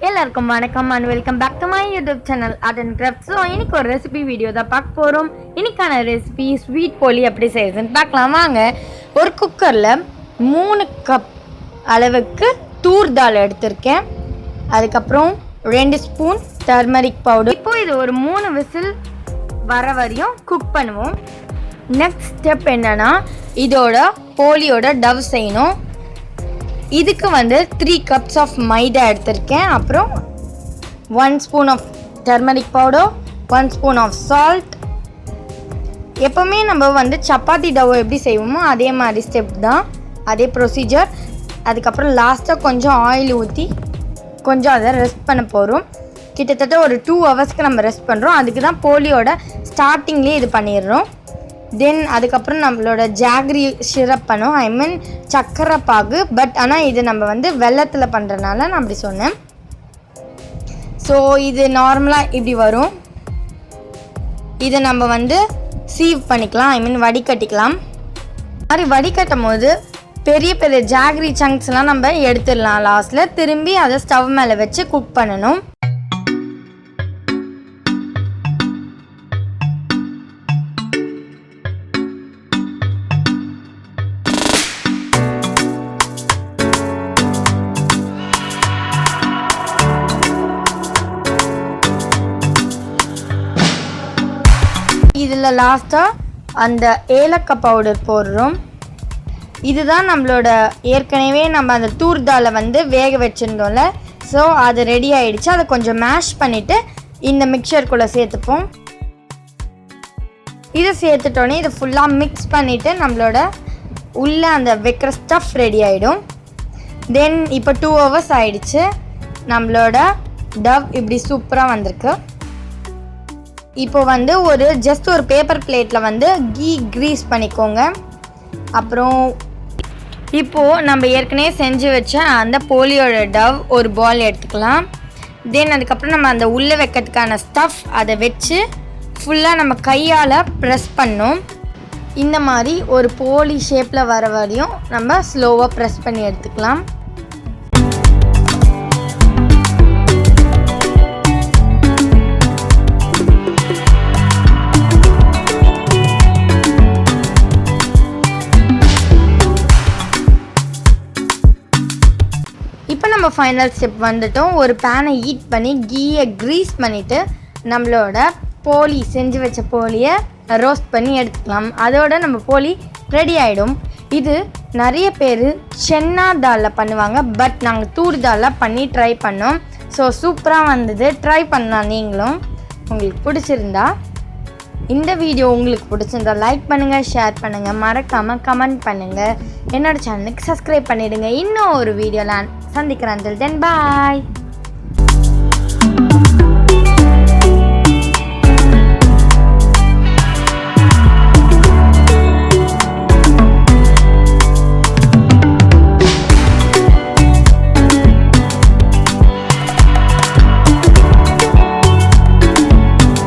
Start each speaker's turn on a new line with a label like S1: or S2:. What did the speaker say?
S1: எல்லாருக்கும் வணக்கம் and welcome back to my YouTube channel Art and Craft. So இன்னைக்கு ஒரு ரெசிபி வீடியோ தான் பார்க்க போறோம். இன்னைக்கான ரெசிபி ஸ்வீட் போலி எப்படி செய்யறதுன்னு பார்க்கலாம் வாங்க. ஒரு குக்கர்ல 3 கப் அளவுக்கு தூர் தால் எடுத்துர்க்கேன். அதுக்கு அப்புறம் 2 ஸ்பூன் டர்மரிக் பவுடர். இப்போ இது ஒரு 3 விசில் வர வரையும் குக் பண்ணுவோம். நெக்ஸ்ட் ஸ்டெப் என்னன்னா இதோட போலியோட டவ் செய்யணும். இதுக்கு வந்து 3 cups ஆஃப் மைதா எடுத்திருக்கேன். அப்புறம் 1 spoon of turmeric powder, 1 spoon of salt. எப்போவுமே நம்ம வந்து சப்பாத்தி டவ் எப்படி செய்வோமோ அதே மாதிரி ஸ்டெப் தான், அதே ப்ரொசீஜர். அதுக்கப்புறம் லாஸ்ட்டாக கொஞ்சம் ஆயில் ஊற்றி கொஞ்சம் அதை ரெஸ்ட் பண்ண போகிறோம். கிட்டத்தட்ட ஒரு 2 ஹவர்ஸ்க்கு நம்ம ரெஸ்ட் பண்ணுறோம். அதுக்கு தான் போலியோட ஸ்டார்டிங்லேயே இது பண்ணிடுறோம். தென் அதுக்கப்புறம் நம்மளோட ஜாகரி சிரப் பண்ணும், ஐ மீன் சக்கரை பாகு. பட் ஆனால் இது நம்ம வந்து வெல்லத்தில் பண்ணுறதுனால நான் அப்படி சொன்னேன். ஸோ இது நார்மலாக இப்படி வரும். இதை நம்ம வந்து சீவ் பண்ணிக்கலாம், ஐ மீன் வடிகட்டிக்கலாம். மாதிரி வடிகட்டும் போது பெரிய பெரிய ஜாகரி சங்க்ஸ்லாம் நம்ம எடுத்துடலாம். லாஸ்ட்டில் திரும்பி அதை ஸ்டவ் மேலே வச்சு குக் பண்ணணும். இதில் லாஸ்ட்டாக அந்த ஏலக்காய் பவுடர் போடுறோம். இதுதான் நம்மளோட ஏற்கனவே நம்ம அந்த தூர் தாலை வந்து வேக வச்சுருந்தோம்ல, ஸோ அது ரெடி ஆகிடுச்சு. அதை கொஞ்சம் மேஷ் பண்ணிவிட்டு இந்த மிக்சருக்குள்ளே சேர்த்துப்போம். இதை சேர்த்துட்டோன்னே இதை ஃபுல்லாக மிக்ஸ் பண்ணிவிட்டு நம்மளோட உள்ளே அந்த வைக்கிற ஸ்டஃப் ரெடி ஆகிடும். தென் இப்போ 2 ஹவர்ஸ் ஆகிடுச்சு. நம்மளோட டவ் இப்படி சூப்பராக வந்திருக்கு. இப்போ வந்து ஜஸ்ட் ஒரு பேப்பர் பிளேட்டில் வந்து கீ க்ரீஸ் பண்ணிக்கோங்க. அப்புறம் இப்போது நம்ம ஏற்கனவே செஞ்சு வச்ச அந்த போலியோட டவ் ஒரு பால் எடுத்துக்கலாம். தென் அதுக்கப்புறம் நம்ம அந்த உள்ளே வைக்கிறதுக்கான ஸ்டஃப் அதை வச்சு ஃபுல்லாக நம்ம கையால் ப்ரெஸ் பண்ணோம். இந்த மாதிரி ஒரு போலி ஷேப்பில் வர வரையும் நம்ம ஸ்லோவாக ப்ரெஸ் பண்ணி எடுத்துக்கலாம். இப்போ நம்ம ஃபைனல் ஸ்டெப் வந்துட்டோம். ஒரு பேனை ஹீட் பண்ணி கீயை க்ரீஸ் பண்ணிவிட்டு நம்மளோட போலி செஞ்சு வச்ச போலியை ரோஸ்ட் பண்ணி எடுத்துக்கலாம். அதோட நம்ம போலி ரெடி ஆகிடும். இது நிறைய பேர் சென்னா தாலில் பண்ணுவாங்க, பட் நாங்கள் தூர் தாலில் பண்ணி ட்ரை பண்ணோம். ஸோ சூப்பராக வந்தது, ட்ரை பண்ணலாம் நீங்களும். உங்களுக்கு பிடிச்சிருந்தா இந்த வீடியோ உங்களுக்கு பிடிச்சிருந்தா லைக் பண்ணுங்கள், ஷேர் பண்ணுங்கள், மறக்காமல் கமெண்ட் பண்ணுங்கள். என்னோடய சேனலுக்கு சப்ஸ்கிரைப் பண்ணிவிடுங்க. இன்னும் ஒரு வீடியோவில் சந்திக்கிறேன். Until then, bye.